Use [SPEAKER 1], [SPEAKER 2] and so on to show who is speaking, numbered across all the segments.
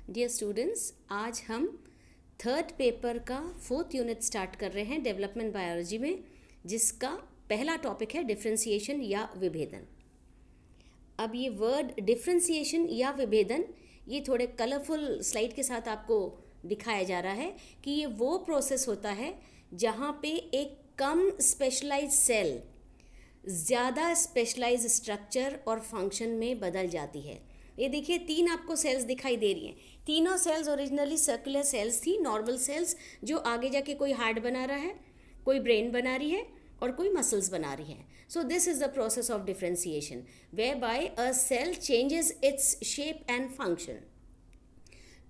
[SPEAKER 1] Dear students, आज हम third paper का फोर्थ यूनिट स्टार्ट कर रहे हैं डेवलपमेंट बायोलॉजी में, जिसका पहला टॉपिक है डिफ्रेंसिएशन या विभेदन। अब ये वर्ड डिफ्रेंसिएशन या विभेदन ये थोड़े कलरफुल स्लाइड के साथ आपको दिखाया जा रहा है कि ये वो प्रोसेस होता है जहाँ पे एक कम स्पेशलाइज्ड सेल ज़्यादा स्पेशलाइज्ड स्ट्रक्चर और फंक्शन में बदल जाती है। ये देखिए, तीन आपको सेल्स दिखाई दे रही हैं। तीनों सेल्स ओरिजिनली सर्कुलर सेल्स थी, नॉर्मल सेल्स, जो आगे जाके कोई हार्ट बना रहा है, कोई ब्रेन बना रही है और कोई मसल्स बना रही है। So this is the process of differentiation where by a cell changes its shape and function.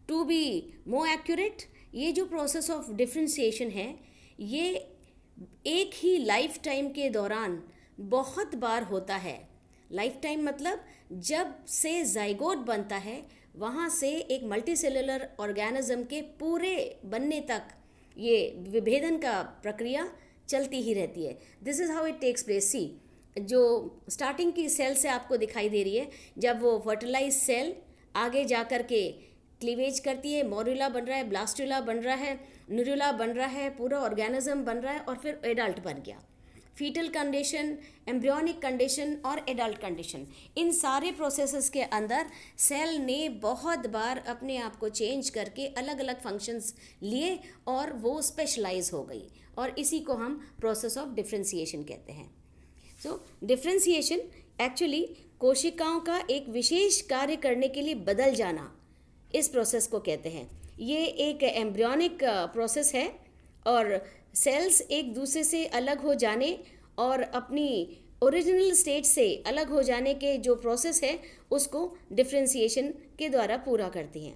[SPEAKER 1] To be more accurate, ये जो प्रोसेस ऑफ डिफ्रेंसिएशन है ये एक ही लाइफ टाइम के दौरान बहुत बार होता है। लाइफ टाइम मतलब जब से जाइगोट बनता है वहाँ से एक मल्टीसेलुलर ऑर्गेनिज्म के पूरे बनने तक ये विभेदन का प्रक्रिया चलती ही रहती है। This is how it takes place. See, जो स्टार्टिंग की सेल से आपको दिखाई दे रही है, जब वो फर्टिलाइज सेल आगे जा कर के क्लीवेज करती है, मोरुला बन रहा है, ब्लास्टुला बन रहा है, न्यूरुला बन रहा है, पूरा ऑर्गेनिज्म बन रहा है और फिर एडल्ट बन गया। फीटल कंडीशन, एम्ब्रियोनिक कंडीशन और एडल्ट कंडीशन, इन सारे प्रोसेसेस के अंदर सेल ने बहुत बार अपने आप को चेंज करके अलग अलग फंक्शंस लिए और वो स्पेशलाइज हो गई, और इसी को हम प्रोसेस ऑफ डिफ्रेंसिएशन कहते हैं। सो डिफ्रेंसिएशन एक्चुअली कोशिकाओं का एक विशेष कार्य करने के लिए बदल जाना, इस प्रोसेस को कहते हैं। ये एक एम्ब्रियोनिक प्रोसेस है और सेल्स एक दूसरे से अलग हो जाने और अपनी ओरिजिनल स्टेट से अलग हो जाने के जो प्रोसेस है उसको डिफ्रेंसिएशन के द्वारा पूरा करती हैं।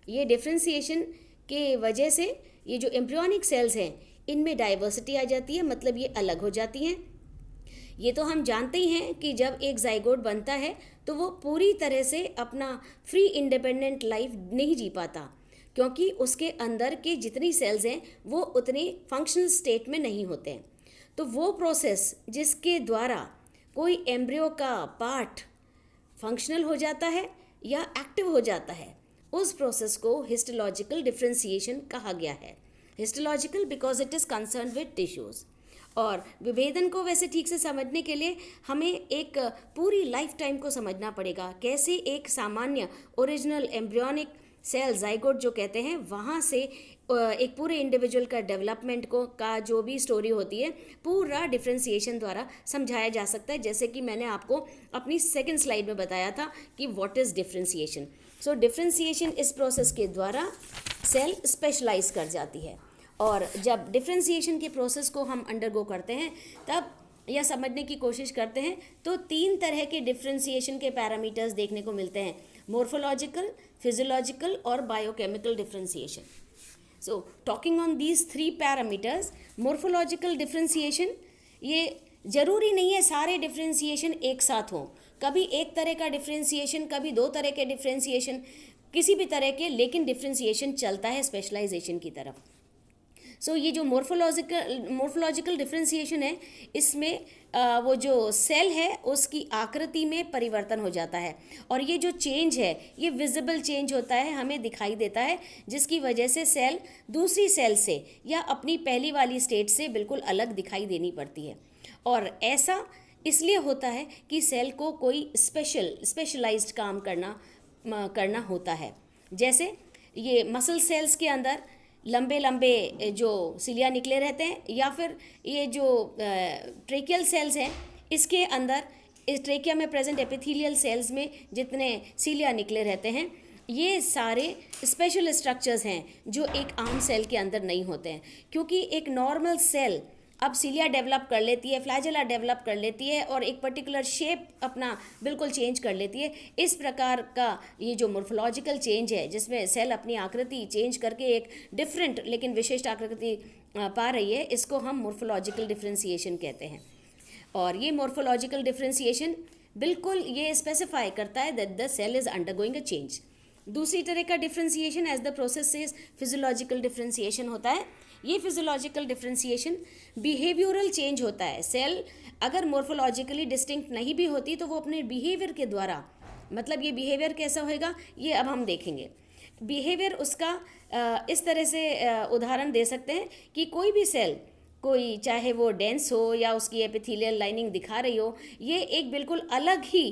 [SPEAKER 1] ये डिफ्रेंसिएशन के वजह से ये जो एम्ब्रियोनिक सेल्स हैं इनमें डाइवर्सिटी आ जाती है, मतलब ये अलग हो जाती हैं। ये तो हम जानते ही हैं कि जब एक जाइगोट बनता है तो वो पूरी तरह से अपना फ्री इंडिपेंडेंट लाइफ नहीं जी पाता, क्योंकि उसके अंदर के जितनी सेल्स हैं वो उतने फंक्शनल स्टेट में नहीं होते हैं। तो वो प्रोसेस जिसके द्वारा कोई एम्ब्रियो का पार्ट फंक्शनल हो जाता है या एक्टिव हो जाता है, उस प्रोसेस को हिस्टोलॉजिकल डिफ्रेंसिएशन कहा गया है। Histological because it is concern with tissues. और विभेदन को वैसे ठीक से समझने के लिए हमें एक पूरी लाइफ टाइम को समझना पड़ेगा, कैसे एक सामान्य ओरिजिनल एम्ब्रियोनिक सेल जाइगोट जो कहते हैं वहाँ से एक पूरे इंडिविजुअल का डेवलपमेंट को का जो भी स्टोरी होती है पूरा डिफ्रेंसिएशन द्वारा समझाया जा सकता है, जैसे कि मैंने आपको अपनी सेकंड स्लाइड में बताया था कि what is differentiation. So differentiation इस प्रोसेस के द्वारा सेल स्पेशलाइज कर जाती है, और जब डिफ्रेंसिएशन के प्रोसेस को हम अंडरगो करते हैं तब यह समझने की कोशिश करते हैं तो तीन तरह के डिफ्रेंसिएशन के पैरामीटर्स देखने को मिलते हैं: मोर्फोलॉजिकल, फिजियोलॉजिकल और biochemical differentiation. So talking on these three parameters, morphological differentiation, ये जरूरी नहीं है सारे डिफ्रेंसिएशन एक साथ हों। कभी एक तरह का डिफ्रेंसिएशन, कभी दो तरह के डिफ्रेंसिएशन, किसी भी तरह के, लेकिन डिफ्रेंसिएशन चलता है स्पेशलाइजेशन की तरफ। सो ये जो मोर्फोलॉजिकल डिफ्रेंसिएशन है, इसमें वो जो सेल है उसकी आकृति में परिवर्तन हो जाता है, और ये जो चेंज है ये विजिबल चेंज होता है, हमें दिखाई देता है, जिसकी वजह से सेल दूसरी सेल से या अपनी पहली वाली स्टेट से बिल्कुल अलग दिखाई देनी पड़ती है। और ऐसा इसलिए होता है कि सेल को कोई स्पेशलाइज्ड काम करना होता है। जैसे ये मसल सेल्स के अंदर लंबे लंबे जो सिलिया निकले रहते हैं, या फिर ये जो ट्रेकियल सेल्स हैं इसके अंदर, इस ट्रेकिया में प्रेजेंट एपिथेलियल सेल्स में जितने सिलिया निकले रहते हैं, ये सारे स्पेशल स्ट्रक्चर्स हैं जो एक आम सेल के अंदर नहीं होते हैं। क्योंकि एक नॉर्मल सेल अब सिलिया डेवलप कर लेती है, फ्लैजेला डेवलप कर लेती है और एक पर्टिकुलर शेप अपना बिल्कुल चेंज कर लेती है। इस प्रकार का ये जो मोर्फोलॉजिकल चेंज है, जिसमें सेल अपनी आकृति चेंज करके एक डिफरेंट लेकिन विशिष्ट आकृति पा रही है, इसको हम मोर्फोलॉजिकल डिफ्रेंसिएशन कहते हैं। और ये मोर्फोलॉजिकल डिफ्रेंसिएशन बिल्कुल ये स्पेसिफाई करता है that the cell is undergoing a change. दूसरी तरह का डिफ्रेंसिएशन एज द प्रोसेस से फिजियोलॉजिकल डिफ्रेंसिएशन होता है। ये फिजियोलॉजिकल डिफ्रेंसिएशन बिहेवियरल चेंज होता है। सेल अगर मोर्फोलॉजिकली डिस्टिंक्ट नहीं भी होती तो वो अपने बिहेवियर के द्वारा, मतलब ये बिहेवियर कैसा होएगा ये अब हम देखेंगे। बिहेवियर उसका इस तरह से उदाहरण दे सकते हैं कि कोई भी सेल, कोई चाहे वो डेंस हो या उसकी एपिथेलियल लाइनिंग दिखा रही हो, ये एक बिल्कुल अलग ही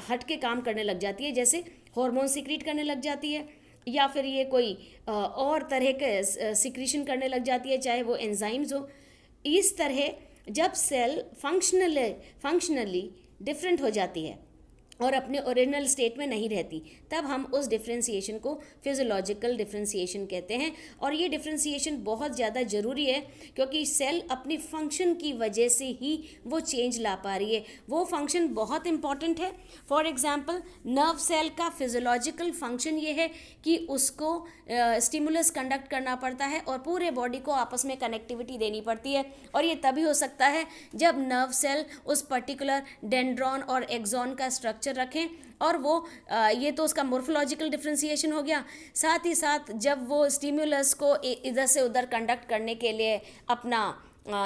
[SPEAKER 1] हट के काम करने लग जाती है, जैसे हार्मोन सिक्रीट करने लग जाती है, या फिर ये कोई और तरह के सिक्रीशन करने लग जाती है, चाहे वो एंजाइम्स हो। इस तरह जब सेल फंक्शनली डिफरेंट हो जाती है और अपने ओरिजिनल स्टेट में नहीं रहती, तब हम उस डिफ्रेंसिएशन को फिजियोलॉजिकल डिफ्रेंसिएशन कहते हैं। और ये डिफ्रेंसिएशन बहुत ज़्यादा ज़रूरी है, क्योंकि सेल अपनी फंक्शन की वजह से ही वो चेंज ला पा रही है। वो फंक्शन बहुत इंपॉर्टेंट है। फॉर एग्जांपल, नर्व सेल का फिजियोलॉजिकल फंक्शन ये है कि उसको स्टिमुलस कंडक्ट करना पड़ता है और पूरे बॉडी को आपस में कनेक्टिविटी देनी पड़ती है, और ये तभी हो सकता है जब नर्व सेल उस पर्टिकुलर डेंड्रॉन और एक्सॉन का स्ट्रक्चर रखें, और वो ये तो उसका मोर्फोलॉजिकल डिफ्रेंसिएशन हो गया। साथ ही साथ जब वो स्टिमुलस को इधर से उधर कंडक्ट करने के लिए अपना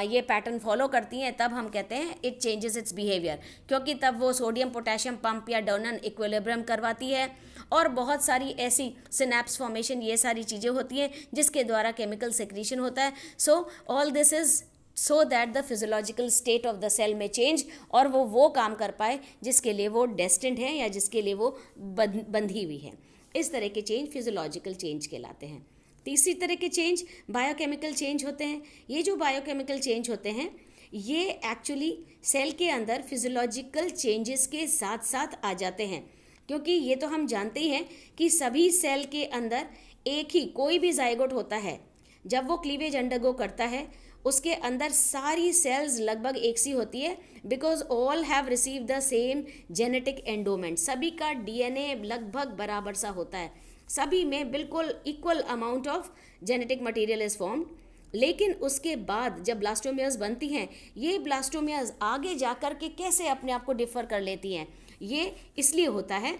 [SPEAKER 1] ये पैटर्न फॉलो करती हैं, तब हम कहते हैं इट चेंजेस इट्स बिहेवियर, क्योंकि तब वो सोडियम पोटेशियम पंप या डोनन इक्विलिब्रियम करवाती है, और बहुत सारी ऐसी सिनेप्स फॉर्मेशन, ये सारी चीज़ें होती हैं जिसके द्वारा केमिकल सेक्रीशन होता है। So all this is so that the physiological state of the cell में चेंज, और वो काम कर पाए जिसके लिए वो डेस्टिन्ड है या जिसके लिए वो बंधी हुई है। इस तरह के चेंज फिजियोलॉजिकल चेंज कहलाते हैं। तीसरी तरह के चेंज बायोकेमिकल चेंज होते हैं। ये जो बायोकेमिकल चेंज होते हैं, ये एक्चुअली सेल के अंदर फिजियोलॉजिकल चेंजेस के साथ साथ आ जाते हैं, क्योंकि ये तो हम जानते ही हैं कि सभी सेल के अंदर एक ही कोई भी जाइगोट होता है, जब वो क्लीवेज अंडरगो करता है उसके अंदर सारी सेल्स लगभग एक सी होती है, because all have receive the same genetic endowment. सभी का डीएनए लगभग बराबर सा होता है, सभी में बिल्कुल equal amount of genetic material is formed. लेकिन उसके बाद जब ब्लास्टोमियर्स बनती हैं, ये ब्लास्टोमियर्स आगे जाकर के कैसे अपने आप को डिफर कर लेती हैं, ये इसलिए होता है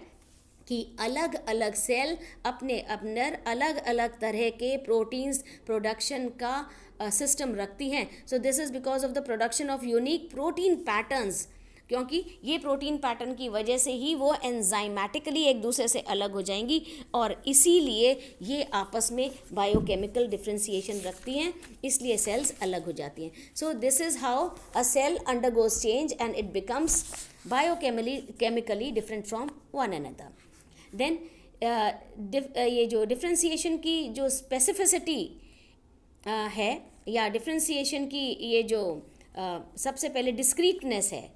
[SPEAKER 1] कि अलग अलग सेल अपने अंदर अलग अलग तरह के प्रोटीन्स प्रोडक्शन का सिस्टम रखती हैं। So this is because of the production of unique protein patterns, क्योंकि ये प्रोटीन पैटर्न की वजह से ही वो एंजाइमेटिकली एक दूसरे से अलग हो जाएंगी, और इसीलिए ये आपस में बायोकेमिकल डिफ्रेंसिएशन रखती हैं, इसलिए सेल्स अलग हो जाती हैं। So this is how a cell undergoes change and it becomes biochemically different from one another. Then ये जो डिफ्रेंसिएशन की जो स्पेसिफिसिटी है, या डिफ्रेंसिएशन की ये जो सबसे पहले डिस्क्रीटनेस है,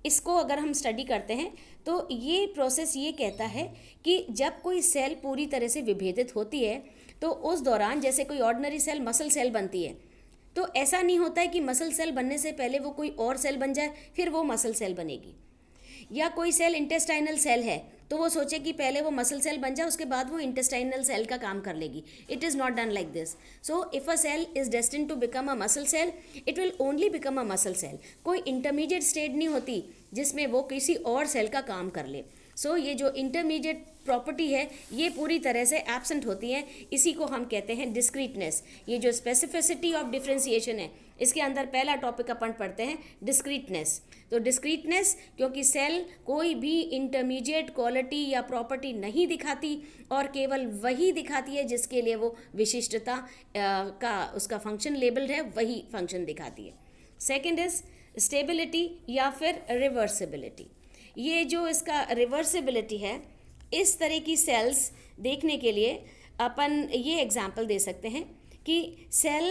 [SPEAKER 1] इसको अगर हम स्टडी करते हैं तो ये प्रोसेस ये कहता है कि जब कोई सेल पूरी तरह से विभेदित होती है, तो उस दौरान जैसे कोई ऑर्डिनरी सेल मसल सेल बनती है, तो ऐसा नहीं होता है कि मसल सेल बनने से पहले वो कोई और सेल बन जाए फिर वो मसल सेल बनेगी, या कोई सेल इंटेस्टाइनल सेल है तो वो सोचे कि पहले वो मसल सेल बन जाए उसके बाद वो इंटेस्टाइनल सेल का काम कर लेगी। It is not done like this. So if a cell is destined to become a muscle cell, it will only become a muscle cell. कोई इंटरमीडिएट स्टेज नहीं होती जिसमें वो किसी और सेल का काम कर ले। सो ये जो इंटरमीडिएट प्रॉपर्टी है ये पूरी तरह से एब्सेंट होती है, इसी को हम कहते हैं डिस्क्रीटनेस। ये जो स्पेसिफिसिटी ऑफ डिफ्रेंसिएशन है, इसके अंदर पहला टॉपिक अपन पढ़ते हैं डिस्क्रीटनेस। तो डिस्क्रीटनेस, क्योंकि सेल कोई भी इंटरमीडिएट क्वालिटी या प्रॉपर्टी नहीं दिखाती और केवल वही दिखाती है जिसके लिए वो विशिष्टता का उसका फंक्शन लेबल्ड है, वही फंक्शन दिखाती है। सेकेंड इज स्टेबिलिटी या फिर रिवर्सिबिलिटी। ये जो इसका रिवर्सिबिलिटी है, इस तरह की सेल्स देखने के लिए अपन ये एग्जाम्पल दे सकते हैं कि सेल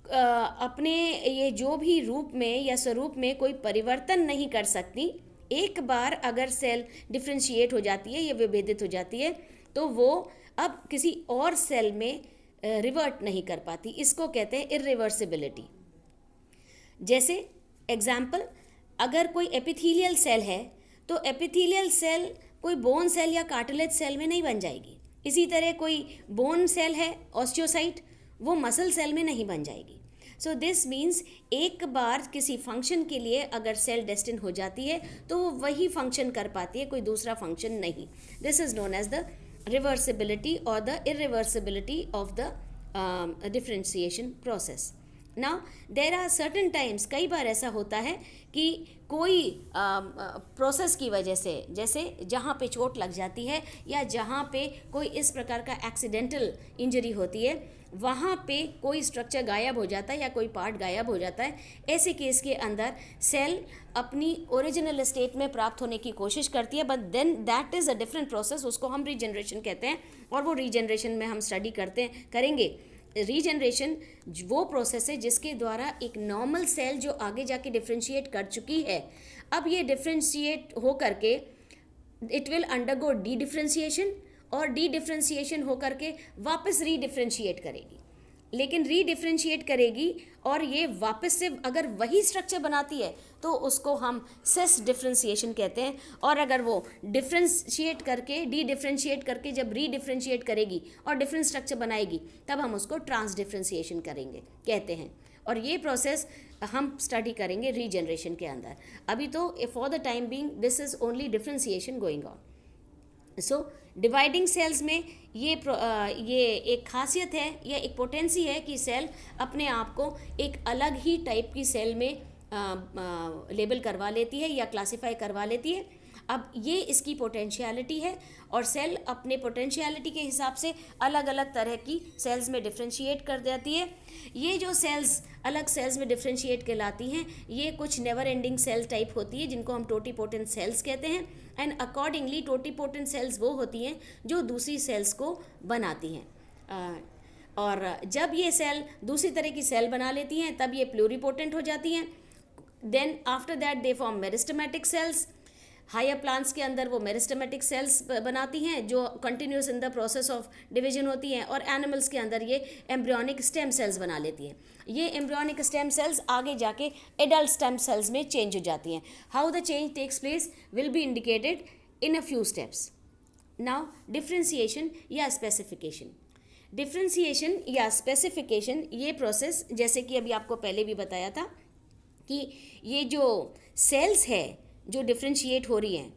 [SPEAKER 1] अपने ये जो भी रूप में या स्वरूप में कोई परिवर्तन नहीं कर सकती। एक बार अगर सेल डिफ्रेंशिएट हो जाती है या विभेदित हो जाती है तो वो अब किसी और सेल में रिवर्ट नहीं कर पाती, इसको कहते हैं इरिवर्सिबिलिटी। जैसे एग्जाम्पल, अगर कोई एपिथेलियल सेल है तो एपिथेलियल सेल कोई बोन सेल या कार्टिलेज सेल में नहीं बन जाएगी। इसी तरह कोई बोन सेल है ऑस्टियोसाइट, वो मसल सेल में नहीं बन जाएगी। सो दिस मीन्स एक बार किसी फंक्शन के लिए अगर सेल डेस्टिन हो जाती है तो वो वही फंक्शन कर पाती है, कोई दूसरा फंक्शन नहीं। This is known as the reversibility और the irreversibility of the differentiation process. Now there are certain times, कई बार ऐसा होता है कि कोई प्रोसेस की वजह से, जैसे जहाँ पे चोट लग जाती है या जहाँ पे कोई इस प्रकार का एक्सीडेंटल इंजरी होती है, वहाँ पे कोई स्ट्रक्चर गायब हो जाता है या कोई पार्ट गायब हो जाता है। ऐसे केस के अंदर सेल अपनी ओरिजिनल स्टेट में प्राप्त होने की कोशिश करती है, but then that is a different process, उसको हम रीजनरेशन कहते हैं, और वो रीजनरेशन में हम स्टडी करेंगे। रीजनरेशन वो प्रोसेस है जिसके द्वारा एक नॉर्मल सेल जो आगे जाके डिफ्रेंशिएट कर चुकी है, अब ये डिफ्रेंशिएट हो करके it will undergo D differentiation, और डी डिफ्रेंशिएशन हो करके वापस री डिफ्रेंशिएट करेगी। लेकिन री डिफ्रेंशिएट करेगी और ये वापस से अगर वही स्ट्रक्चर बनाती है तो उसको हम सेस डिफ्रेंशिएशन कहते हैं, और अगर वो डिफ्रेंशिएट करके डी डिफ्रेंशिएट करके जब री डिफ्रेंशिएट करेगी और डिफरेंट स्ट्रक्चर बनाएगी तब हम उसको ट्रांस डिफ्रेंशिएशन कहते हैं। और ये प्रोसेस हम स्टडी करेंगे रीजनरेशन के अंदर। अभी तो for the time being this is only differentiation going on. So dividing cells में ये एक खासियत है या एक पोटेंसी है कि सेल अपने आप को एक अलग ही टाइप की सेल में लेबल करवा लेती है या क्लासिफाई करवा लेती है। अब ये इसकी पोटेंशियलिटी है, और सेल अपने पोटेंशियलिटी के हिसाब से अलग अलग तरह की सेल्स में डिफ्रेंशिएट कर देती है। ये जो सेल्स अलग सेल्स में डिफ्रेंशिएट कहलाती हैं, ये कुछ नेवर एंडिंग सेल टाइप होती है जिनको हम टोटीपोटेंट सेल्स कहते हैं। एंड अकॉर्डिंगली टोटीपोटेंट सेल्स वो होती हैं जो दूसरी सेल्स को बनाती हैं, और जब ये सेल दूसरी तरह की सेल बना लेती हैं तब ये प्लूरीपोटेंट हो जाती हैं। Then after that they form meristematic cells. Higher plants के अंदर वो मेरिस्टेमेटिक सेल्स बनाती हैं जो continuous in the process of division होती हैं, और एनिमल्स के अंदर ये एम्ब्रियोनिक स्टेम सेल्स बना लेती हैं। ये एम्ब्रियोनिक स्टेम सेल्स आगे जाके एडल्ट स्टेम सेल्स में चेंज हो जाती हैं। How the change takes place will be indicated in a few steps. Now differentiation या स्पेसिफिकेशन। डिफ्रेंशिएशन या स्पेसिफिकेशन ये प्रोसेस, जैसे कि अभी आपको पहले भी बताया था कि ये जो सेल्स है जो डिफ्रेंशिएट हो रही हैं,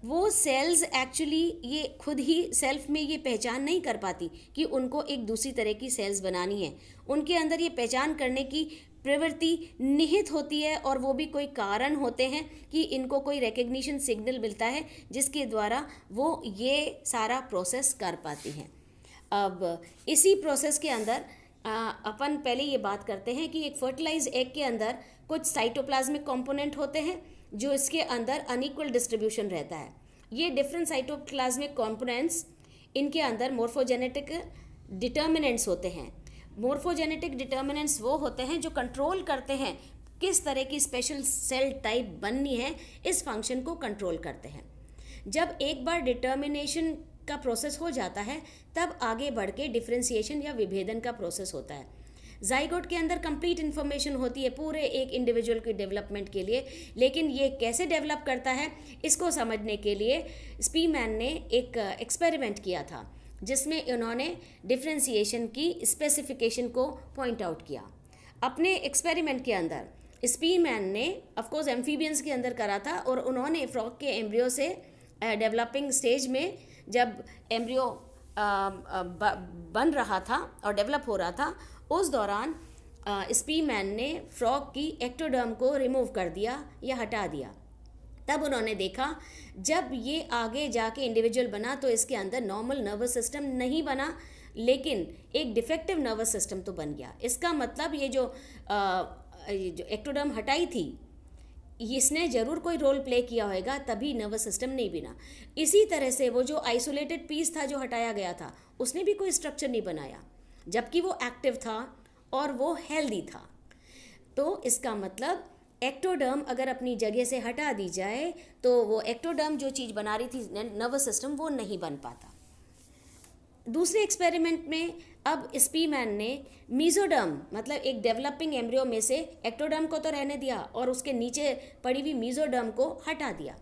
[SPEAKER 1] वो सेल्स एक्चुअली ये खुद ही सेल्फ में ये पहचान नहीं कर पाती कि उनको एक दूसरी तरह की सेल्स बनानी है। उनके अंदर ये पहचान करने की प्रवृत्ति निहित होती है, और वो भी कोई कारण होते हैं कि इनको कोई रिकग्निशन सिग्नल मिलता है जिसके द्वारा वो ये सारा प्रोसेस कर पाती हैं। अब इसी प्रोसेस के अंदर अपन पहले ये बात करते हैं कि एक फर्टिलाइज एग के अंदर कुछ साइटोप्लाज्मिक कंपोनेंट होते हैं जो इसके अंदर अनइक्वल डिस्ट्रीब्यूशन रहता है। ये डिफरेंट साइटोप्लाज्मिक कंपोनेंट्स, इनके अंदर मोर्फोजेनेटिक डिटर्मिनेंट्स होते हैं। मोर्फोजेनेटिक डिटर्मिनेंट्स वो होते हैं जो कंट्रोल करते हैं किस तरह की स्पेशल सेल टाइप बननी है, इस फंक्शन को कंट्रोल करते हैं। जब एक बार डिटर्मिनेशन का प्रोसेस हो जाता है तब आगे बढ़ के डिफ्रेंशिएशन या विभेदन का प्रोसेस होता है। जाइगोट के अंदर कंप्लीट इन्फॉर्मेशन होती है पूरे एक इंडिविजुअल के डेवलपमेंट के लिए, लेकिन ये कैसे डेवलप करता है इसको समझने के लिए स्पीमैन ने एक एक्सपेरिमेंट किया था जिसमें उन्होंने डिफ्रेंशिएशन की स्पेसिफिकेशन को पॉइंट आउट किया। अपने एक्सपेरिमेंट के अंदर स्पीमैन ने ऑफकोर्स एम्फीबियंस के अंदर करा था, और उन्होंने फ्रॉग के एम्ब्रियो से डेवलपिंग स्टेज में जब एम्ब्रियो बन रहा था और डेवलप हो रहा था, उस दौरान स्पीमैन ने फ्रॉग की एक्टोडर्म को रिमूव कर दिया या हटा दिया। तब उन्होंने देखा जब ये आगे जाके इंडिविजुअल बना तो इसके अंदर नॉर्मल नर्वस सिस्टम नहीं बना, लेकिन एक डिफेक्टिव नर्वस सिस्टम तो बन गया। इसका मतलब ये जो एक्टोडर्म हटाई थी इसने ज़रूर कोई रोल प्ले किया होगा, तभी नर्वस सिस्टम नहीं बना। इसी तरह से वो जो आइसोलेटेड पीस था जो हटाया गया था उसने भी कोई स्ट्रक्चर नहीं बनाया, जबकि वो एक्टिव था और वो हेल्दी था। तो इसका मतलब एक्टोडर्म अगर अपनी जगह से हटा दी जाए तो वो एक्टोडर्म जो चीज़ बना रही थी नर्वस सिस्टम, वो नहीं बन पाता। दूसरे एक्सपेरिमेंट में अब स्पीमैन ने मीजोडर्म मतलब एक डेवलपिंग एम्ब्रियो में से एक्टोडर्म को तो रहने दिया और उसके नीचे पड़ी हुई मीजोडर्म को हटा दिया।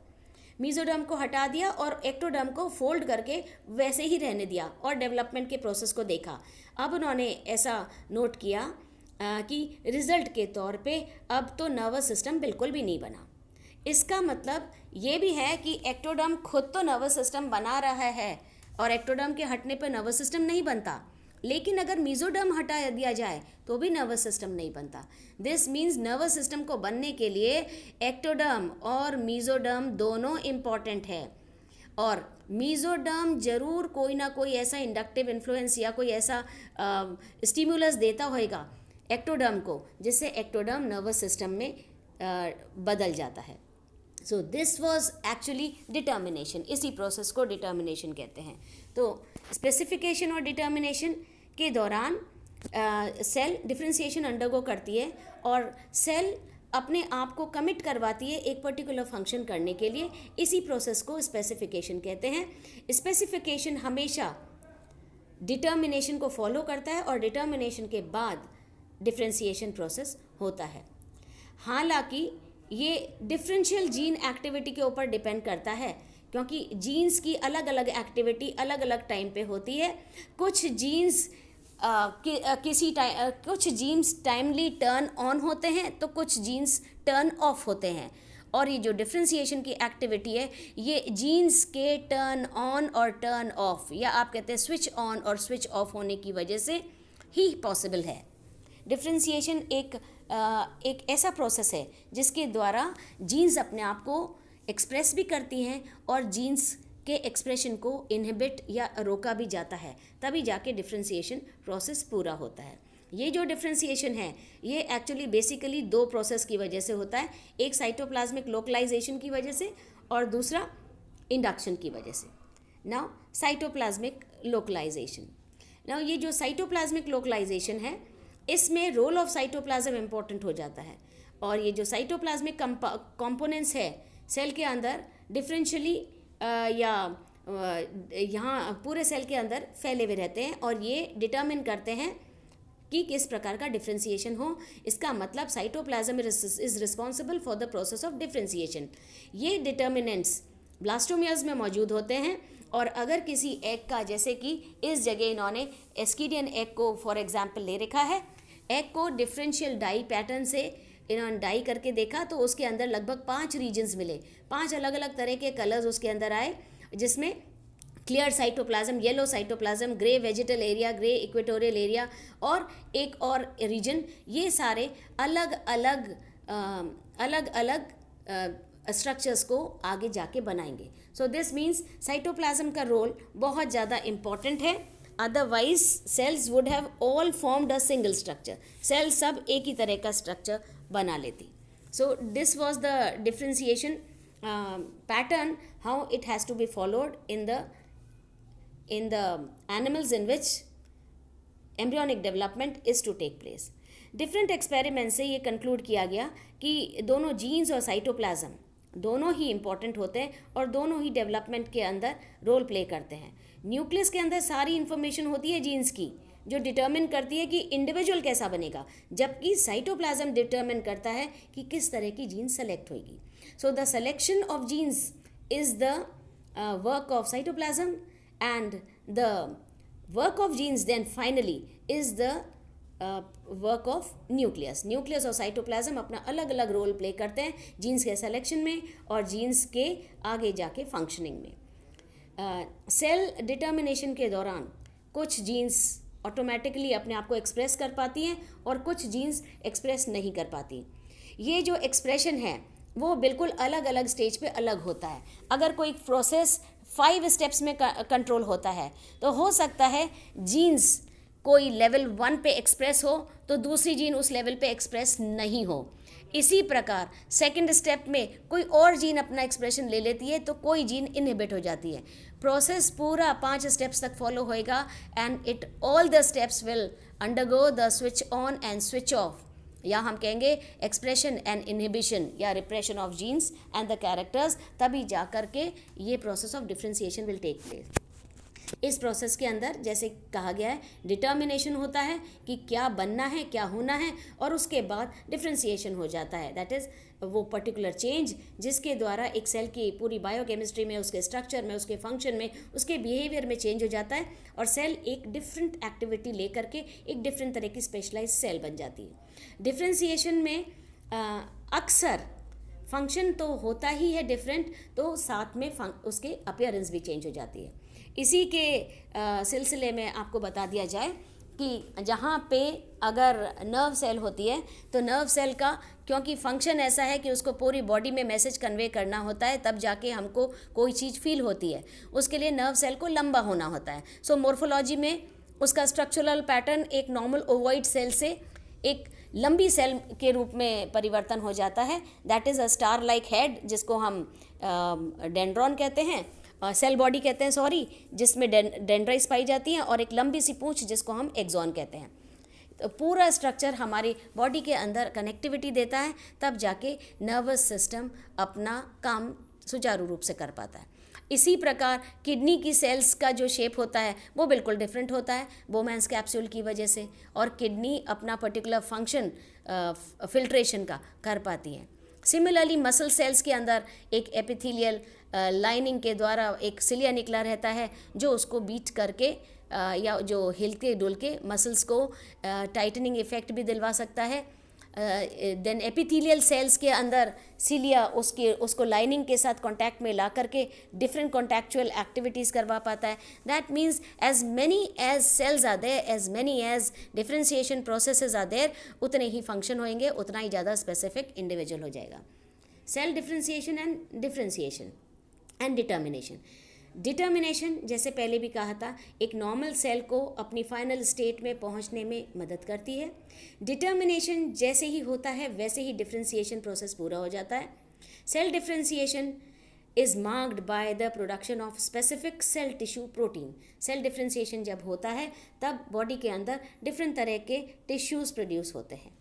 [SPEAKER 1] मीजोडर्म को हटा दिया और एक्टोडर्म को फोल्ड करके वैसे ही रहने दिया और डेवलपमेंट के प्रोसेस को देखा। अब उन्होंने ऐसा नोट किया कि रिजल्ट के तौर पे अब तो नर्वस सिस्टम बिल्कुल भी नहीं बना। इसका मतलब ये भी है कि एक्टोडर्म खुद तो नर्वस सिस्टम बना रहा है और एक्टोडर्म के हटने पर नर्वस सिस्टम नहीं बनता। लेकिन अगर मीजोडर्म हटा दिया जाए तो भी नर्वस सिस्टम नहीं बनता। दिस मीन्स नर्वस सिस्टम को बनने के लिए एक्टोडर्म और मीजोडर्म दोनों इम्पॉर्टेंट है, और मीजोडर्म जरूर कोई ना कोई ऐसा इंडक्टिव इन्फ्लुएंस या कोई ऐसा स्टिमुलस देता होगा एक्टोडर्म को, जिससे एक्टोडर्म नर्वस सिस्टम में बदल जाता है। So this was actually determination, इसी प्रोसेस को डिटर्मिनेशन कहते हैं। तो स्पेसिफिकेशन और डिटर्मिनेशन के दौरान सेल डिफ्रेंसिएशन अंडरगो करती है और सेल अपने आप को कमिट करवाती है एक पर्टिकुलर फंक्शन करने के लिए। इसी प्रोसेस को स्पेसिफिकेशन कहते हैं। स्पेसिफिकेशन हमेशा डिटर्मिनेशन को फॉलो करता है और डिटर्मिनेशन के बाद डिफ्रेंसिएशन प्रोसेस होता है। हालांकि ये डिफरेंशियल जीन एक्टिविटी के ऊपर डिपेंड करता है, क्योंकि जीन्स की अलग अलग एक्टिविटी अलग अलग टाइम पे होती है। कुछ जीन्स कुछ जीन्स टाइमली टर्न ऑन होते हैं तो कुछ जीन्स टर्न ऑफ होते हैं, और ये जो डिफ्रेंसिएशन की एक्टिविटी है ये जीन्स के टर्न ऑन और टर्न ऑफ, या आप कहते हैं स्विच ऑन और स्विच ऑफ होने की वजह से ही पॉसिबल है। डिफ्रेंसिएशन एक ऐसा प्रोसेस है जिसके द्वारा जीन्स अपने आप को एक्सप्रेस भी करती हैं और जीन्स के एक्सप्रेशन को इनहिबिट या रोका भी जाता है, तभी जाके डिफ्रेंसिएशन प्रोसेस पूरा होता है। ये जो डिफ्रेंसिएशन है ये एक्चुअली बेसिकली दो प्रोसेस की वजह से होता है, एक साइटोप्लाज्मिक लोकलाइजेशन की वजह से और दूसरा इंडक्शन की वजह से। नाउ साइटोप्लाज्मिक लोकलाइजेशन, नाउ ये जो साइटोप्लाज्मिक लोकलाइजेशन है इसमें रोल ऑफ साइटोप्लाज्म इम्पोर्टेंट हो जाता है, और ये जो साइटोप्लाज्मिक कंपोनेंट्स है सेल के अंदर डिफरेंशियली या यहाँ पूरे सेल के अंदर फैले हुए रहते हैं, और ये डिटरमिन करते हैं कि किस प्रकार का डिफ्रेंसिएशन हो। इसका मतलब cytoplasm is responsible for the process of differentiation. ये डिटर्मिनेंट्स ब्लास्टोमियर्स में मौजूद होते हैं, और अगर किसी एग का, जैसे कि इस जगह इन्होंने एस्कीडियन एग को फॉर एग्जांपल ले रखा है, एग को डिफरेंशियल डाई पैटर्न से इन्होंने डाई करके देखा तो उसके अंदर लगभग 5 रीजन्स मिले, 5 अलग अलग तरह के कलर्स उसके अंदर आए, जिसमें clear cytoplasm, yellow cytoplasm, grey vegetal area, grey equatorial area और एक और रीजन। ये सारे अलग अलग स्ट्रक्चर्स को आगे जाके बनाएंगे। सो दिस मीन्स साइटोप्लाज्म का रोल बहुत ज़्यादा इम्पॉर्टेंट है, otherwise cells would have all formed a single structure, cell सब एक ही तरह का स्ट्रक्चर बना लेती। So this was the differentiation pattern, how it has to be followed in the animals in which embryonic development is to take place. Different experiment से ये conclude किया गया कि दोनों जीन्स और साइटोप्लाज्म दोनों ही इम्पॉर्टेंट होते हैं और दोनों ही डेवलपमेंट के अंदर रोल प्ले करते हैं। न्यूक्लियस के अंदर सारी इन्फॉर्मेशन होती है जीन्स की, जो डिटर्मिन करती है कि इंडिविजुअल कैसा बनेगा, जबकि साइटोप्लाज्म डिटर्मिन करता है कि किस तरह की जीन सेलेक्ट होगी। So the selection of genes is the work of cytoplasm, and the work of genes then finally is the work of nucleus. Nucleus और साइटोप्लाज्म अपना अलग अलग रोल प्ले करते हैं जीन्स के सिलेक्शन में और जीन्स के आगे जाके फंक्शनिंग में। सेल डिटर्मिनेशन के दौरान कुछ जीन्स ऑटोमेटिकली अपने आप को एक्सप्रेस कर पाती हैं और कुछ जीन्स एक्सप्रेस नहीं कर पाती। ये जो एक्सप्रेशन है वो बिल्कुल अलग अलग स्टेज पे अलग होता है। अगर कोई प्रोसेस 5 स्टेप्स में कंट्रोल होता है तो हो सकता है जीन्स कोई लेवल 1 पे एक्सप्रेस हो तो दूसरी जीन उस लेवल पे एक्सप्रेस नहीं हो। इसी प्रकार सेकंड स्टेप में कोई और जीन अपना एक्सप्रेशन ले लेती है तो कोई जीन इनहिबिट हो जाती है। प्रोसेस पूरा 5 स्टेप्स तक फॉलो होएगा and it all the steps will undergo the switch on and switch off, या हम कहेंगे एक्सप्रेशन एंड इनहिबिशन या repression of genes and the characters, तभी जा कर के ये process of differentiation will take place. इस प्रोसेस के अंदर जैसे कहा गया है डिटर्मिनेशन होता है कि क्या बनना है, क्या होना है, और उसके बाद डिफ्रेंसिएशन हो जाता है। दैट इज़ वो पर्टिकुलर चेंज जिसके द्वारा एक सेल की पूरी बायोकेमिस्ट्री में, उसके स्ट्रक्चर में, उसके फंक्शन में, उसके बिहेवियर में चेंज हो जाता है और सेल एक डिफरेंट एक्टिविटी लेकर के एक डिफरेंट तरह की स्पेशलाइज सेल बन जाती है। डिफ्रेंसिएशन में अक्सर फंक्शन तो होता ही है डिफरेंट, तो साथ में उसके अपीयरेंस भी चेंज हो जाती है। इसी के सिलसिले में आपको बता दिया जाए कि जहाँ पे अगर नर्व सेल होती है तो नर्व सेल का क्योंकि फंक्शन ऐसा है कि उसको पूरी बॉडी में मैसेज कन्वे करना होता है, तब जाके हमको कोई चीज़ फील होती है, उसके लिए नर्व सेल को लंबा होना होता है। सो मोर्फोलॉजी में उसका स्ट्रक्चरल पैटर्न एक नॉर्मल ओवॉइड सेल से एक लंबी सेल के रूप में परिवर्तन हो जाता है। That is a star like head, जिसको हम डेंड्रॉन कहते हैं, सेल बॉडी कहते हैं सॉरी, जिसमें डेंड्राइट्स पाई जाती हैं, और एक लंबी सी पूंछ जिसको हम एक्सॉन कहते हैं। तो पूरा स्ट्रक्चर हमारी बॉडी के अंदर कनेक्टिविटी देता है, तब जाके नर्वस सिस्टम अपना काम सुचारू रूप से कर पाता है। इसी प्रकार किडनी की सेल्स का जो शेप होता है वो बिल्कुल डिफरेंट होता है बोमैन्स कैप्सूल की वजह से, और किडनी अपना पर्टिकुलर फंक्शन फिल्ट्रेशन का कर पाती है। सिमिलरली मसल सेल्स के अंदर एक एपिथेलियल लाइनिंग के द्वारा एक सिलिया निकला रहता है, जो उसको बीट करके या जो हिलते डुलके मसल्स को टाइटनिंग इफेक्ट भी दिलवा सकता है। देन एपिथेलियल सेल्स के अंदर सिलिया उसको लाइनिंग के साथ कांटेक्ट में ला करके डिफरेंट कॉन्टैक्चुअल एक्टिविटीज़ करवा पाता है। That means as many as cells are there, as many as differentiation processes are there, उतने ही फंक्शन होंगे, उतना ही ज़्यादा स्पेसिफिक इंडिविजुअल हो जाएगा। Cell differentiation and determination. Determination जैसे पहले भी कहा था, एक नॉर्मल सेल को अपनी फाइनल स्टेट में पहुंचने में मदद करती है। डिटर्मिनेशन जैसे ही होता है वैसे ही डिफ्रेंशिएशन प्रोसेस पूरा हो जाता है। Cell differentiation is marked by the production of specific cell tissue protein. Cell differentiation जब होता है तब बॉडी के अंदर डिफरेंट तरह के टिश्यूज़ प्रोड्यूस होते हैं।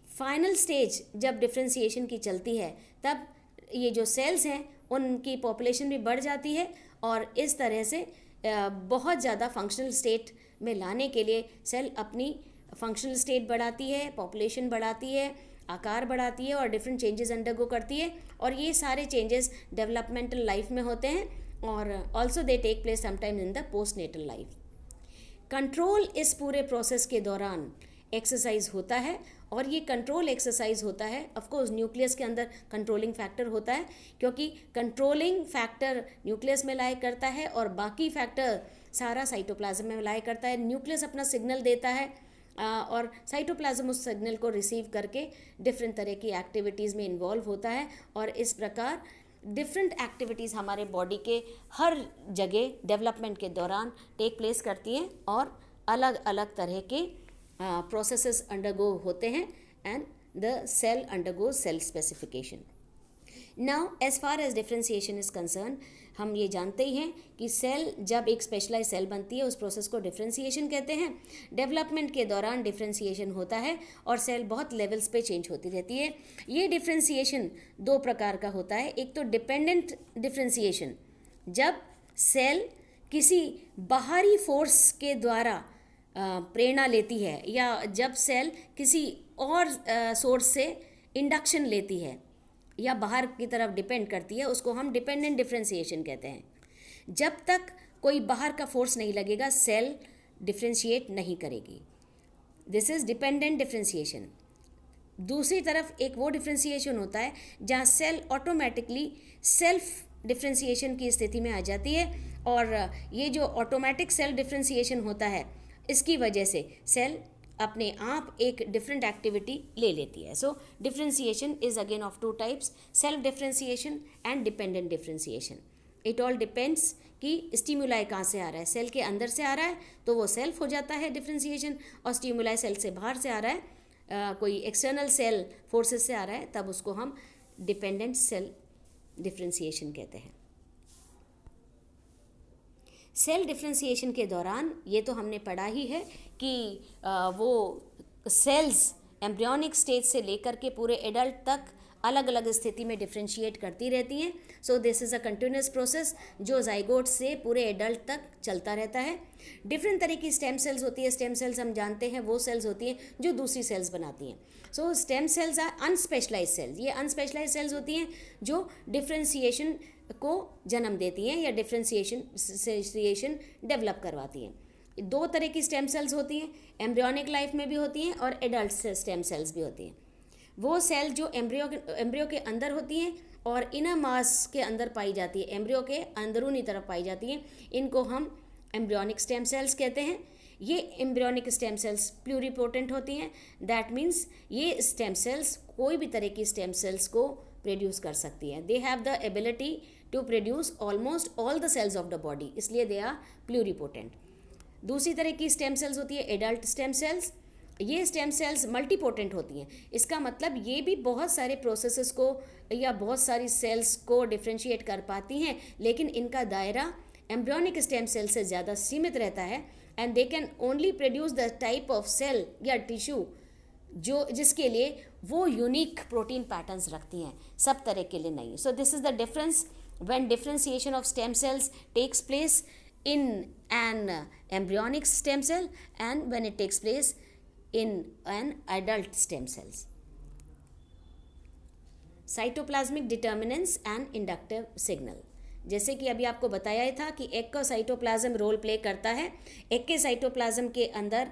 [SPEAKER 1] फाइनल स्टेज जब डिफ्रेंशिएशन की चलती है तब ये जो सेल्स हैं उनकी पॉपुलेशन भी बढ़ जाती है, और इस तरह से बहुत ज़्यादा फंक्शनल स्टेट में लाने के लिए सेल अपनी फंक्शनल स्टेट बढ़ाती है, पॉपुलेशन बढ़ाती है, आकार बढ़ाती है और डिफरेंट चेंजेस अंडरगो करती है। और ये सारे चेंजेस डेवलपमेंटल लाइफ में होते हैं, और also they take place sometime in the postnatal life. Control इस पूरे प्रोसेस के दौरान एक्सरसाइज होता है, और ये कंट्रोल एक्सरसाइज होता है ऑफकोर्स न्यूक्लियस के अंदर कंट्रोलिंग फैक्टर होता है, क्योंकि कंट्रोलिंग फैक्टर न्यूक्लियस में लाई करता है और बाकी फैक्टर सारा साइटोप्लाज्म में लाई करता है। न्यूक्लियस अपना सिग्नल देता है और साइटोप्लाज्म उस सिग्नल को रिसीव करके डिफरेंट तरह की एक्टिविटीज़ में इन्वॉल्व होता है, और इस प्रकार डिफरेंट एक्टिविटीज़ हमारे बॉडी के हर जगह डेवलपमेंट के दौरान टेक प्लेस करती हैं, और अलग अलग तरह के processes undergo होते हैं, and the cell undergoes cell specification. Now as far as differentiation is concerned, हम ये जानते ही हैं कि सेल जब एक स्पेशलाइज सेल बनती है उस प्रोसेस को डिफ्रेंशिएशन कहते हैं। डेवलपमेंट के दौरान डिफ्रेंशिएशन होता है और सेल बहुत लेवल्स पे चेंज होती रहती है। ये डिफ्रेंशिएशन दो प्रकार का होता है। एक तो डिपेंडेंट डिफ्रेंशिएशन, जब सेल किसी बाहरी फोर्स के द्वारा प्रेरणा लेती है, या जब सेल किसी और सोर्स से इंडक्शन लेती है या बाहर की तरफ डिपेंड करती है, उसको हम डिपेंडेंट डिफ्रेंशिएशन कहते हैं। जब तक कोई बाहर का फोर्स नहीं लगेगा सेल डिफ्रेंशिएट नहीं करेगी। This is dependent differentiation. दूसरी तरफ एक वो डिफ्रेंशिएशन होता है जहाँ सेल ऑटोमेटिकली सेल्फ डिफ्रेंशिएशन की स्थिति में आ जाती है, और ये जो ऑटोमेटिक सेल्फ डिफ्रेंशिएशन होता है इसकी वजह से सेल अपने आप एक डिफरेंट एक्टिविटी ले लेती है। So differentiation is again of two types, self differentiation and dependent differentiation. It all depends कि स्टिमुलाई कहाँ से आ रहा है। सेल के अंदर से आ रहा है तो वो सेल्फ हो जाता है डिफ्रेंशिएशन, और स्टिमुलाई सेल से बाहर से आ रहा है, कोई एक्सटर्नल सेल फोर्सेस से आ रहा है, तब उसको हम डिपेंडेंट सेल डिफ्रेंशिएशन कहते हैं। सेल डिफ्रेंशिएशन के दौरान ये तो हमने पढ़ा ही है कि वो सेल्स एम्ब्रियोनिक स्टेज से लेकर के पूरे एडल्ट तक अलग अलग स्थिति में डिफ्रेंशिएट करती रहती हैं। So this is a continuous process जो जाइगोट से पूरे एडल्ट तक चलता रहता है। डिफरेंट तरह की स्टेम सेल्स होती है। स्टेम सेल्स हम जानते हैं वो सेल्स होती हैं जो दूसरी सेल्स बनाती हैं। सो stem cells are unspecialised sales. ये अनस्पेशलाइज सेल्स होती हैं जो डिफ्रेंशिएशन को जन्म देती हैं या डिफ्रेंशिएशन डेवलप करवाती हैं। दो तरह की स्टेम सेल्स होती हैं, एम्ब्रियोनिक लाइफ में भी होती हैं और एडल्ट स्टेम सेल्स भी होती हैं। वो सेल जो एम्ब्रियो के अंदर होती हैं और इनर मास के अंदर पाई जाती है, एम्ब्रियो के अंदरूनी तरफ पाई जाती हैं, इनको हम एम्ब्रियोनिक स्टेम सेल्स कहते हैं। ये एम्ब्रियोनिक स्टेम सेल्स प्लूरिपोटेंट होती हैं। दैट मीन्स ये स्टेम सेल्स कोई भी तरह की स्टेम सेल्स को प्रोड्यूस कर सकती हैं। They have the ability to produce almost all the cells of the body, इसलिए दे आर प्लूरिपोटेंट। दूसरी तरह की स्टेम सेल्स होती है एडल्ट स्टेम सेल्स। ये स्टेम सेल्स मल्टीपोटेंट होती हैं। इसका मतलब ये भी बहुत सारे प्रोसेसेस को या बहुत सारी सेल्स को डिफ्रेंशिएट कर पाती हैं, लेकिन इनका दायरा एम्ब्रियोनिक स्टेम सेल से ज़्यादा सीमित रहता है। And they can only produce the type of cell या टिश्यू जो जिसके लिए वो यूनिक प्रोटीन पैटर्न्स रखती हैं, सब तरह के लिए नहीं। So this is the difference when differentiation of stem cells takes place in an embryonic stem cell and when it takes place in an adult stem cells. Cytoplasmic determinants and inductive signal, जैसे कि अभी आपको बताया ही था कि egg का cytoplasm role play करता है। एग के साइटोप्लाज्म के अंदर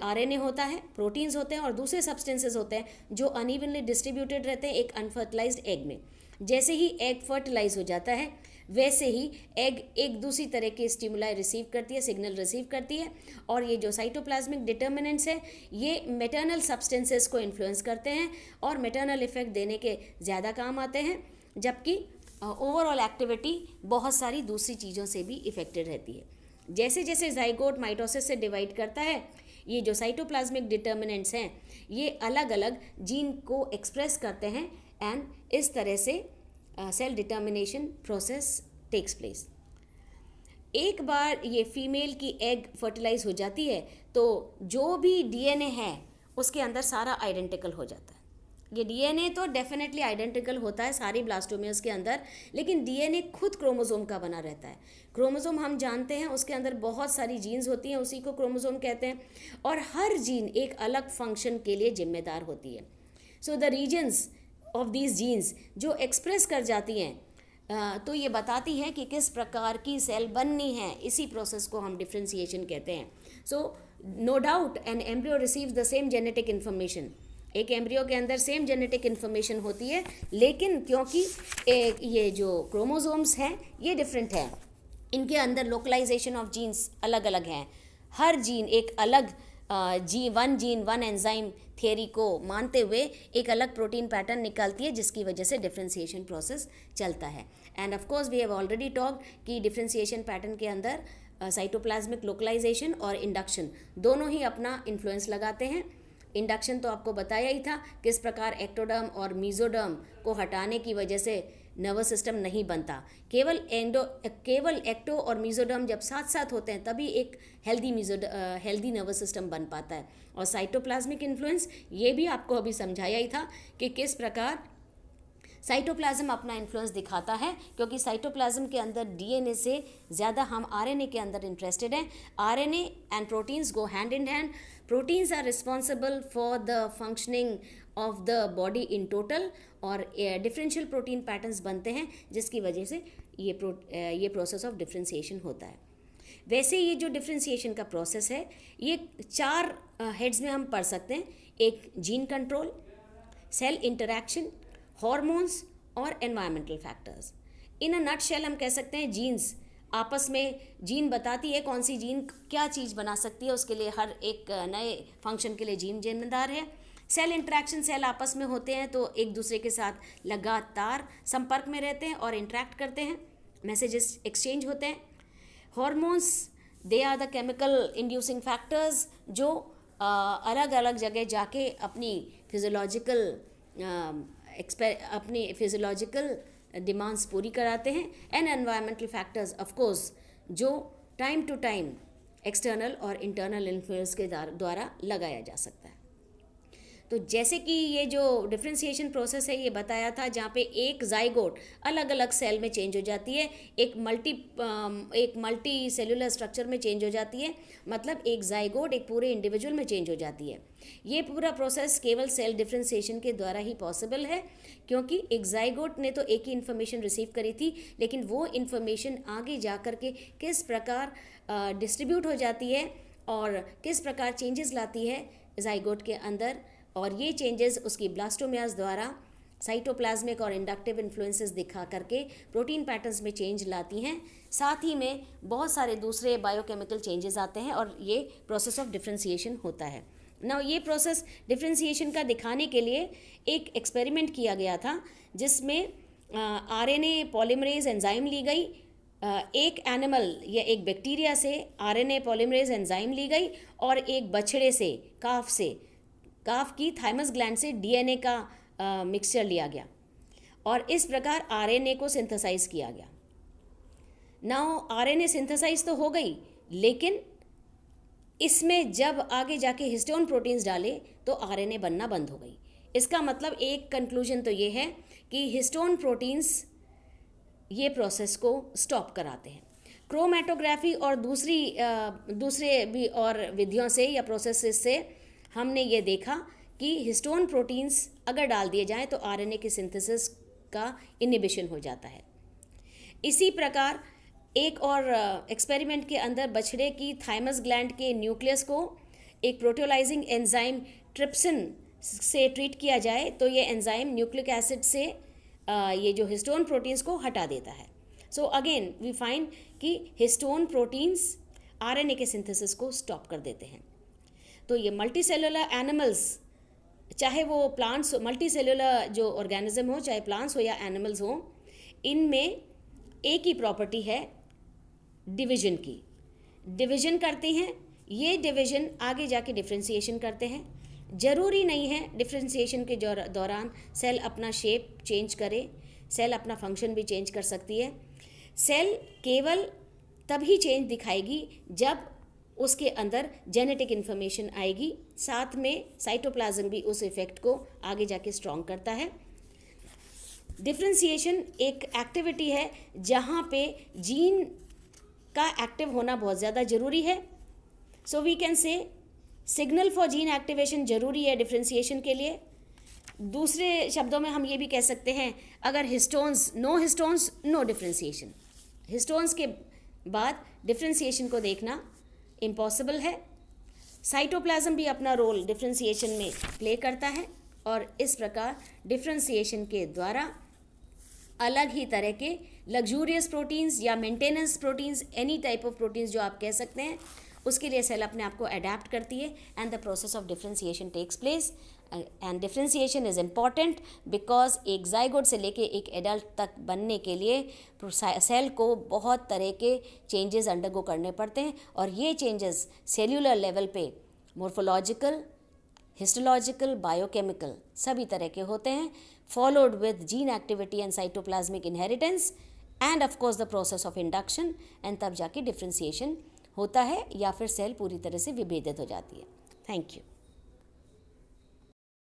[SPEAKER 1] आरएनए होता है, प्रोटीन्स होते हैं और दूसरे सब्सटेंसेस होते हैं जो अनइवनली डिस्ट्रीब्यूटेड रहते हैं एक अनफर्टिलाइज्ड एग में। जैसे ही एग फर्टिलाइज हो जाता है वैसे ही एग एक दूसरी तरह के स्टिमुलाई रिसीव करती है, सिग्नल रिसीव करती है, और ये जो साइटोप्लाज्मिक डिटर्मिनेंट्स है ये मैटरनल सब्सटेंसेस को इन्फ्लुएंस करते हैं और मैटरनल इफेक्ट देने के ज़्यादा काम आते हैं, जबकि ओवरऑल एक्टिविटी बहुत सारी दूसरी चीज़ों से भी इफेक्टेड रहती है। जैसे जैसे जाइगोट माइटोसिस से डिवाइड करता है, ये जो साइटोप्लाज्मिक डिटर्मिनेंट्स हैं ये अलग अलग जीन को एक्सप्रेस करते हैं एंड इस तरह से cell determination process takes place. एक बार ये फीमेल की एग फर्टिलाइज हो जाती है तो जो भी डीएनए है उसके अंदर सारा आइडेंटिकल हो जाता है। ये डीएनए तो डेफिनेटली आइडेंटिकल होता है सारी ब्लास्टोमियर्स के अंदर, लेकिन डीएनए खुद क्रोमोसोम का बना रहता है। क्रोमोसोम हम जानते हैं उसके अंदर बहुत सारी जीन्स होती हैं, उसी को क्रोमोसोम कहते हैं, और हर जीन एक अलग फंक्शन के लिए जिम्मेदार होती है। So the reasons of these genes जो एक्सप्रेस कर जाती हैं तो ये बताती हैं कि किस प्रकार की सेल बननी है। इसी प्रोसेस को हम डिफ्रेंसिएशन कहते हैं। So no doubt an embryo receives the same genetic information. एक एम्ब्रियो के अंदर सेम जेनेटिक इन्फॉर्मेशन होती है, लेकिन क्योंकि ये जो क्रोमोसोम्स हैं ये डिफरेंट हैं, इनके अंदर लोकलाइजेशन ऑफ जीन्स अलग अलग हैं। हर जीन एक अलग जीन वन एंजाइम थियरी को मानते हुए एक अलग प्रोटीन पैटर्न निकालती है, जिसकी वजह से डिफ्रेंसिएशन प्रोसेस चलता है। And of course we have already talked कि डिफ्रेंसिएशन पैटर्न के अंदर साइटोप्लाज्मिक लोकलाइजेशन और इंडक्शन दोनों ही अपना इन्फ्लुएंस लगाते हैं। इंडक्शन तो आपको बताया ही था किस प्रकार एक्टोडर्म और मेसोडर्म को हटाने की वजह से नर्वस सिस्टम नहीं बनता। केवल एक्टो और मेसोडर्म जब साथ साथ होते हैं तभी एक हेल्दी नर्वस सिस्टम बन पाता है। और साइटोप्लाज्मिक इन्फ्लुएंस ये भी आपको अभी समझाया ही था कि किस प्रकार साइटोप्लाज्म अपना इन्फ्लुएंस दिखाता है, क्योंकि साइटोप्लाज्म के अंदर डीएनए से ज़्यादा हम आरएनए के अंदर इंटरेस्टेड हैं। RNA and proteins go hand in hand. Proteins are responsible for the functioning of the body in total, और डिफरेंशियल प्रोटीन पैटर्न्स बनते हैं जिसकी वजह से ये प्रोसेस ऑफ डिफ्रेंसिएशन होता है। वैसे ये जो डिफ्रेंसिएशन का प्रोसेस है ये 4 हेड्स में हम पढ़ सकते हैं। एक gene control, cell interaction, hormones और environmental factors. In a nutshell हम कह सकते हैं जीन्स आपस में, जीन बताती है कौन सी जीन क्या चीज़ बना सकती है, उसके लिए हर एक नए फंक्शन के लिए जीन जिम्मेदार है। सेल इंटरेक्शन, सेल आपस में होते हैं तो एक दूसरे के साथ लगातार संपर्क में रहते हैं और इंटरेक्ट करते हैं, मैसेजेस एक्सचेंज होते हैं। Hormones, they are the chemical inducing factors जो अलग अलग जगह जाके अपनी फिजियोलॉजिकल डिमांड्स पूरी कराते हैं। And environmental factors of course जो टाइम टू टाइम एक्सटर्नल और इंटरनल इन्फ्लुएंस के द्वारा लगाया जा सकता है। तो जैसे कि ये जो डिफ्रेंसिएशन प्रोसेस है ये बताया था, जहाँ पे एक जाइगोट अलग अलग सेल में चेंज हो जाती है, एक मल्टी सेलुलर स्ट्रक्चर में चेंज हो जाती है, मतलब एक जाइगोट एक पूरे इंडिविजुअल में चेंज हो जाती है। ये पूरा प्रोसेस केवल सेल डिफ्रेंसिएशन के द्वारा ही पॉसिबल है, क्योंकि एक जाइगोट ने तो एक ही इन्फॉर्मेशन रिसीव करी थी, लेकिन वो इन्फॉर्मेशन आगे जा कर के किस प्रकार डिस्ट्रीब्यूट हो जाती है और किस प्रकार चेंजेस लाती है जाइगोट के अंदर, और ये चेंजेस उसकी ब्लास्टोमियाज द्वारा साइटोप्लाज्मिक और इंडक्टिव इन्फ्लुएंसेस दिखा करके प्रोटीन पैटर्न्स में चेंज लाती हैं। साथ ही में बहुत सारे दूसरे बायोकेमिकल चेंजेस आते हैं और ये प्रोसेस ऑफ डिफ्रेंसिएशन होता है। नाउ ये प्रोसेस डिफ्रेंसिएशन का दिखाने के लिए एक एक्सपेरिमेंट किया गया था जिसमें आरएनए पॉलीमरेज एंजाइम ली गई। एक एनिमल या एक बैक्टीरिया से आरएनए पॉलीमरेज एंजाइम ली गई और एक बछड़े से काफ की थाइमस ग्लैंड से डीएनए का मिक्सचर लिया गया और इस प्रकार आरएनए को सिंथेसाइज किया गया। नाउ आरएनए सिंथेसाइज तो हो गई, लेकिन इसमें जब आगे जाके हिस्टोन प्रोटीन्स डाले तो आरएनए बनना बंद हो गई। इसका मतलब एक कंक्लूजन तो ये है कि हिस्टोन प्रोटीन्स ये प्रोसेस को स्टॉप कराते हैं। क्रोमैटोग्राफी और दूसरे भी और विधियों से या प्रोसेसेस से हमने ये देखा कि हिस्टोन प्रोटीन्स अगर डाल दिए जाएं तो आरएनए की सिंथेसिस का इनहिबिशन हो जाता है। इसी प्रकार एक और एक्सपेरिमेंट के अंदर बछड़े की थाइमस ग्लैंड के न्यूक्लियस को एक प्रोटियोलाइजिंग एंजाइम ट्रिप्सिन से ट्रीट किया जाए तो ये एंजाइम न्यूक्लिक एसिड से ये जो हिस्टोन प्रोटीन्स को हटा देता है। सो अगेन वी फाइंड कि हिस्टोन प्रोटीन्स आरएनए के सिंथेसिस को स्टॉप कर देते हैं। तो ये मल्टीसेलुलर एनिमल्स, चाहे वो प्लांट्स, मल्टीसेलुलर जो ऑर्गेनिज्म हो, चाहे प्लांट्स हो या एनिमल्स हो, इनमें एक ही प्रॉपर्टी है डिवीजन की। डिवीजन करते हैं, ये डिवीजन आगे जाके डिफ्रेंसिएशन करते हैं। ज़रूरी नहीं है डिफ्रेंसिएशन के दौरान सेल अपना शेप चेंज करे, सेल अपना फंक्शन भी चेंज कर सकती है। सेल केवल तभी चेंज दिखाएगी जब उसके अंदर जेनेटिक इन्फॉर्मेशन आएगी, साथ में साइटोप्लाज्म भी उस इफेक्ट को आगे जाके स्ट्रॉन्ग करता है। डिफ्रेंसिएशन एक एक्टिविटी है जहाँ पे जीन का एक्टिव होना बहुत ज़्यादा ज़रूरी है। So we can say signal for gene activation ज़रूरी है डिफ्रेंसिएशन के लिए। दूसरे शब्दों में हम ये भी कह सकते हैं, अगर no histones no differentiation. Histones के बाद डिफ्रेंसिएशन को देखना इम्पॉसिबल है। साइटोप्लाज्म भी अपना रोल डिफ्रेंसिएशन में प्ले करता है और इस प्रकार डिफ्रेंसिएशन के द्वारा अलग ही तरह के लग्जूरियस प्रोटीन्स या maintenance proteins, any type of proteins जो आप कह सकते हैं, उसके लिए सेल अपने आप को अडेप्ट करती है and the process of differentiation takes place. And differentiation is important because एक जाइगोट से लेके एक एडल्ट तक बनने के लिए सेल को बहुत तरह के चेंजेस अंडरगो करने पड़ते हैं और ये चेंजेस सेल्यूलर लेवल पे मोर्फोलॉजिकल, हिस्टोलॉजिकल, बायोकेमिकल सभी तरह के होते हैं, followed with gene activity and cytoplasmic inheritance and of course the process of induction, and तब जाके डिफ्रेंसिएशन होता है या फिर सेल पूरी तरह से विभेदित हो जाती है। Thank you.